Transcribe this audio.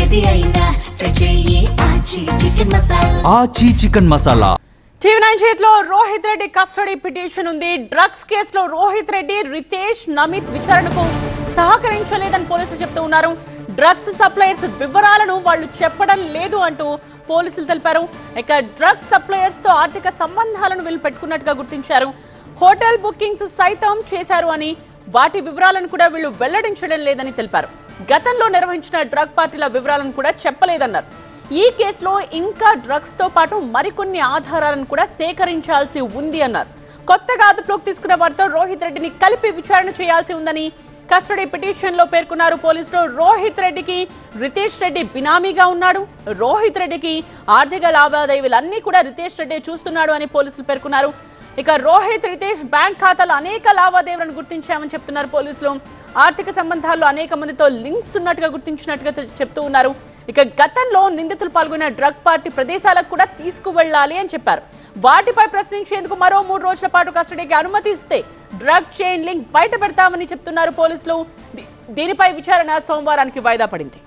ఏది అయినా చెయ్యి ఆచి చికెన్ మసాలా. టీవీ9 చేతిలో రోహిత్ రెడ్డి కస్టడీ పిటిషన్ ఉంది. డ్రగ్స్ కేసులో రోహిత్ రెడ్డి, రితేష్, నమిత్ విచారణకు సహకరించలేదని పోలీసులు చెప్తూ ఉన్నారు. డ్రగ్స్ సప్లయర్స్ వివరాలను వాళ్ళు చెప్పడం లేదు అంటూ పోలీసులు తెలిపారు. ఇక డ్రగ్స్ సప్లయర్స్ తో ఆర్థిక సంబంధాలను వీళ్ళు పెట్టుకున్నట్టుగా గుర్తించారు. హోటల్ బుకింగ్స్ సైతం చేశారు అని, వాటి వివరాలను కూడా వీళ్ళు వెల్లడించడం లేదని తెలిపారు. గతంలో నిర్వహించిన డ్రగ్ పార్టీల వివరాలను కూడా చెప్పలేదన్నారు. ఈ కేసులో ఇంకా డ్రగ్స్ తో పాటు మరికొన్ని ఆధారాలను కూడా సేకరించాల్సి ఉంది అన్నారు. కొత్తగా అదుపులోకి తీసుకున్న వారితో రోహిత్ రెడ్డిని కలిపి విచారణ చేయాల్సి ఉందని కస్టడీ పిటిషన్ లో పేర్కొన్నారు పోలీసులు. రోహిత్ రెడ్డికి రితేష్ రెడ్డి బినామీగా ఉన్నాడు. రోహిత్ రెడ్డికి ఆర్థిక లావాదేవీలన్నీ కూడా రితేష్ రెడ్డి చూస్తున్నాడు అని పోలీసులు పేర్కొన్నారు. ఇక రోహిత్, రితేష్ బ్యాంక్ ఖాతాలో అనేక లావాదేవీలను గుర్తించామని చెప్తున్నారు పోలీసులు. ఆర్థిక సంబంధాల్లో అనేక మందితో లింక్స్ ఉన్నట్టుగా గుర్తించినట్టుగా చెప్తూ ఉన్నారు. ఇక గతంలో నిందితులు పాల్గొన్న డ్రగ్ పార్టీ ప్రదేశాలకు కూడా తీసుకువెళ్లాలి అని చెప్పారు. వాటిపై ప్రశ్నించేందుకు మరో 3 రోజుల పాటు కస్టడీకి అనుమతి ఇస్తే డ్రగ్ చైన్ లింక్ బయట పెడతామని చెప్తున్నారు పోలీసులు. దీనిపై విచారణ సోమవారానికి వాయిదా పడింది.